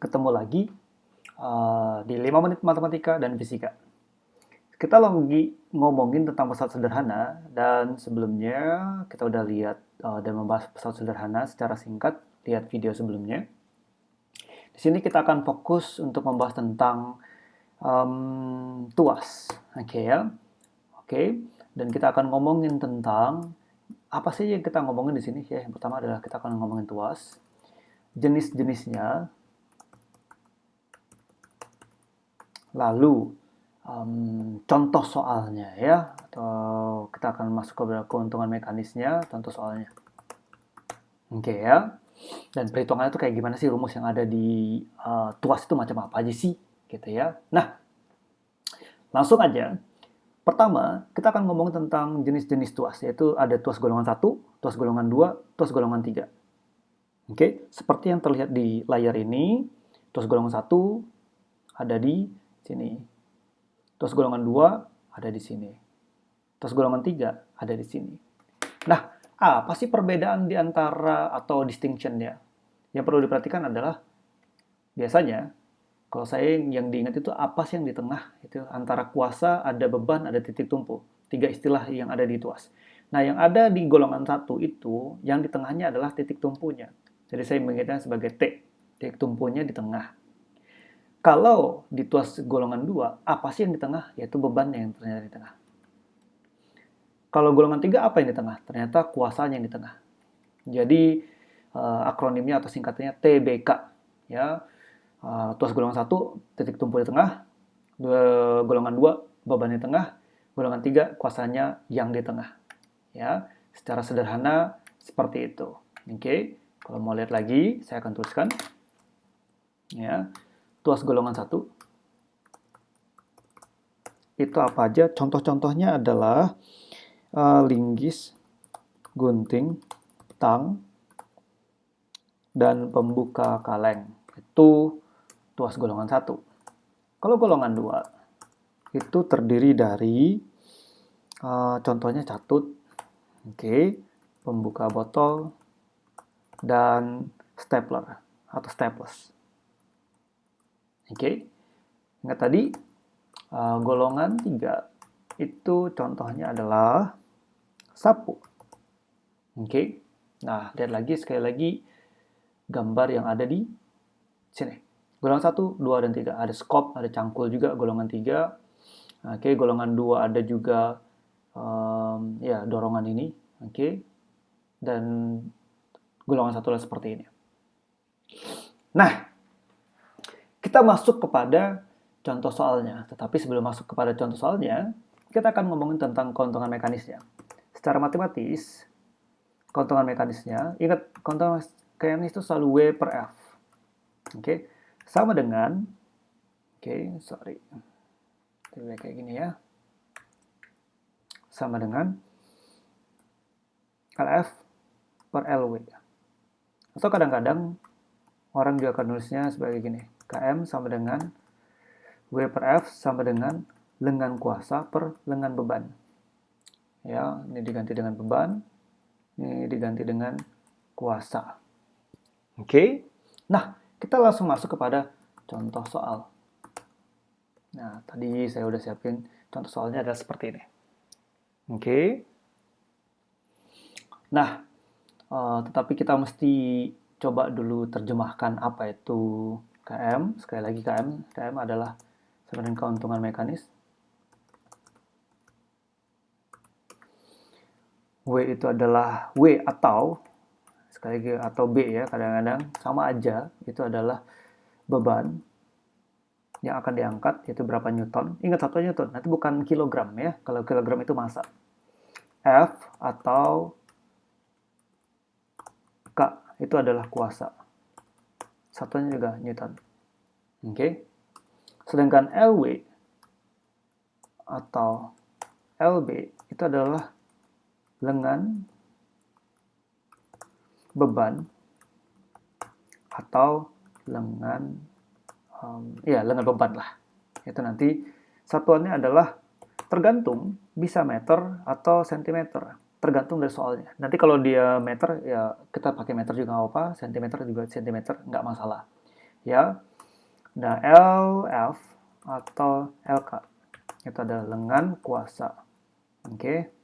Ketemu lagi di 5 menit matematika dan fisika. Kita lagi ngomongin tentang pesawat sederhana dan sebelumnya kita udah lihat dan membahas pesawat sederhana secara singkat, lihat video sebelumnya. Di sini kita akan fokus untuk membahas tentang tuas, oke ya, oke. Dan kita akan ngomongin tentang apa sih yang kita ngomongin di sini ya. Yang pertama adalah kita akan ngomongin tuas, jenis-jenisnya, lalu contoh soalnya ya, atau kita akan masuk ke keuntungan mekanisnya, contoh soalnya. Oke ya. Dan perhitungannya itu kayak gimana sih, rumus yang ada di tuas itu macam apa aja sih, gitu ya. Nah, langsung aja. Pertama, kita akan ngomong tentang jenis-jenis tuas, yaitu ada tuas golongan 1, tuas golongan 2, tuas golongan 3. Oke, seperti yang terlihat di layar ini, tuas golongan 1 ada di sini. Tuas golongan 2 ada di sini. Tuas golongan 3 ada di sini. Nah, apa sih perbedaan di antara atau distinction-nya? Yang perlu diperhatikan adalah biasanya kalau saya yang diingat itu apa sih yang di tengah? Itu antara kuasa, ada beban, ada titik tumpu. 3 istilah yang ada di tuas. Nah, yang ada di golongan 1 itu, yang di tengahnya adalah titik tumpunya. Jadi saya mengingatnya sebagai T. Titik tumpunya di tengah. Kalau di tuas golongan 2, apa sih yang di tengah? Yaitu beban yang ternyata di tengah. Kalau golongan 3, apa yang di tengah? Ternyata kuasanya yang di tengah. Jadi, akronimnya atau singkatannya TBK. Ya, tuas golongan 1, titik tumpu di tengah. Golongan 2, beban di tengah. Golongan 3, kuasanya yang di tengah. Ya, secara sederhana seperti itu. Oke, kalau mau lihat lagi, saya akan tuliskan. Ya, tuas golongan 1 itu apa aja? Contoh-contohnya adalah linggis, gunting, tang, dan pembuka kaleng. Itu tuas golongan 1. Kalau golongan 2 itu terdiri dari contohnya catut, pembuka botol, dan stapler atau staples. Ingat tadi golongan 3 itu contohnya adalah sapu. Nah, lihat lagi sekali lagi gambar yang ada di sini. Golongan 1, 2, dan 3. Ada skop, ada cangkul juga golongan 3. Golongan 2 ada juga ya dorongan ini. Dan golongan 1 adalah seperti ini. Nah, kita masuk kepada contoh soalnya. Tetapi sebelum masuk kepada contoh soalnya, kita akan ngomongin tentang keuntungan mekanisnya. Secara matematis, keuntungan mekanisnya, ingat keuntungan mekanis itu selalu W per F. Sama dengan, kayak gini ya. Sama dengan LF per LW. Atau kadang-kadang orang juga akan nulisnya sebagai gini. KM sama dengan W per F sama dengan lengan kuasa per lengan beban. Ya, ini diganti dengan beban, ini diganti dengan kuasa. Nah, kita langsung masuk kepada contoh soal. Nah, tadi saya udah siapin contoh soalnya adalah seperti ini. Nah, tetapi kita mesti coba dulu terjemahkan apa itu KM. Sekali lagi KM adalah sama dengan keuntungan mekanis. W itu adalah W atau, sekali lagi atau B ya, kadang-kadang sama aja, itu adalah beban yang akan diangkat, yaitu berapa newton. Ingat 1 newton, nanti bukan kilogram ya, kalau kilogram itu massa. F atau K itu adalah kuasa. Satunya juga newton. Sedangkan LW atau LB itu adalah lengan beban atau lengan lengan beban lah. Itu nanti satuannya adalah tergantung bisa meter atau sentimeter. Tergantung dari soalnya. Nanti kalau dia meter, ya kita pakai meter juga nggak apa-apa, sentimeter juga sentimeter, nggak masalah. Ya, Nah, LF atau LK itu adalah lengan kuasa. Oke.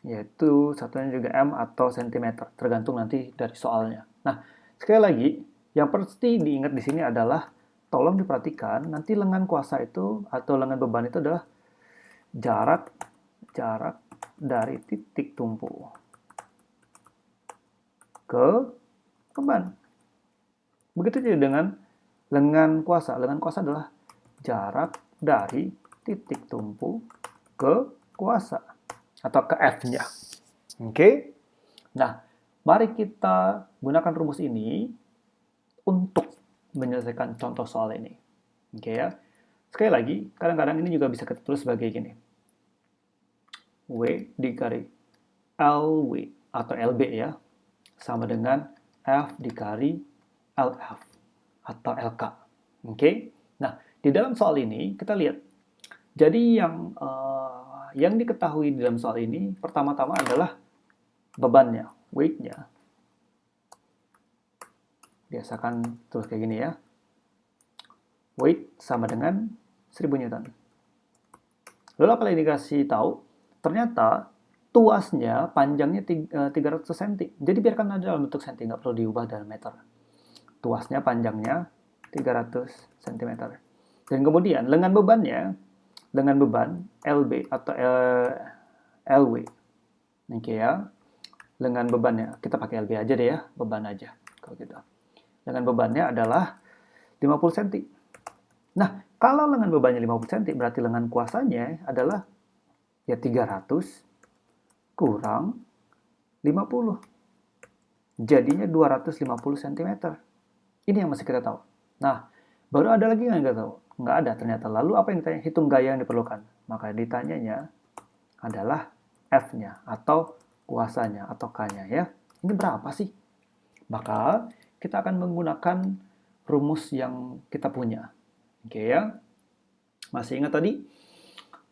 Yaitu satunya juga M atau cm, tergantung nanti dari soalnya. Nah, sekali lagi, yang pasti diingat di sini adalah tolong diperhatikan nanti lengan kuasa itu atau lengan beban itu adalah jarak dari titik tumpu ke beban. Begitu juga dengan lengan kuasa. Lengan kuasa adalah jarak dari titik tumpu ke kuasa atau ke F-nya. Oke? Nah, mari kita gunakan rumus ini untuk menyelesaikan contoh soal ini. Oke ya. Sekali lagi, kadang-kadang ini juga bisa kita tulis sebagai gini. W dikali LW atau LB ya, sama dengan F dikali LF atau LK. Oke? Nah, di dalam soal ini kita lihat. Jadi yang diketahui di dalam soal ini pertama-tama adalah bebannya, weight-nya. Biasakan tulis kayak gini ya. Weight sama dengan 1000 Newton. Lalu apa yang dikasih tahu? Ternyata tuasnya panjangnya 300 cm. Jadi biarkan ada dalam bentuk cm, nggak perlu diubah dalam meter. Tuasnya panjangnya 300 cm. Dan kemudian lengan beban LB atau LW. Oke ya. Lengan bebannya, kita pakai LB aja deh ya, beban aja. Kalau gitu. Lengan bebannya adalah 50 cm. Nah, kalau lengan bebannya 50 cm, berarti lengan kuasanya adalah ya 300 kurang 50. Jadinya 250 cm. Ini yang masih kita tahu. Nah, baru ada lagi yang nggak tahu. Nggak ada ternyata. Lalu apa yang ditanya? Hitung gaya yang diperlukan. Maka ditanyanya adalah F-nya atau kuasanya atau K-nya ya. Ini berapa sih? Maka kita akan menggunakan rumus yang kita punya. Oke ya. Masih ingat tadi?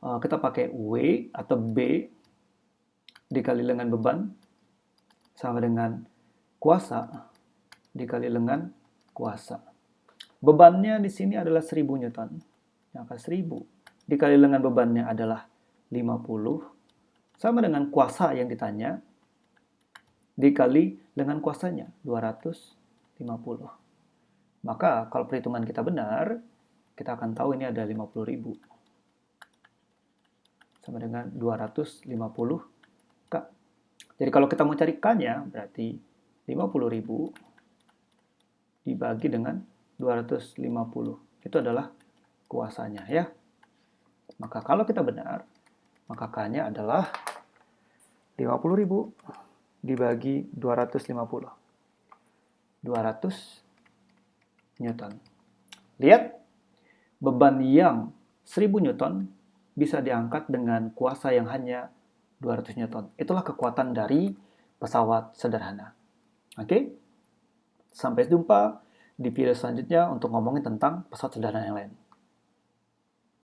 Kita pakai W atau B dikali lengan beban sama dengan kuasa dikali lengan kuasa. Bebannya di sini adalah 1000 Newton. Maka 1000 dikali lengan bebannya adalah 50 sama dengan kuasa yang ditanya dikali lengan kuasanya 250. Maka kalau perhitungan kita benar, kita akan tahu ini ada 50.000 sama dengan 250 K. Jadi kalau kita mau cari K-nya, berarti 50.000 dibagi dengan 250. Itu adalah kuasanya ya. Maka kalau kita benar, maka K-nya adalah 50.000 dibagi 250. 200 Newton. Lihat, beban yang 1000 Newton bisa diangkat dengan kuasa yang hanya 200 Newton. Itulah kekuatan dari pesawat sederhana. Oke? Sampai jumpa di video selanjutnya untuk ngomongin tentang pesawat sederhana yang lain.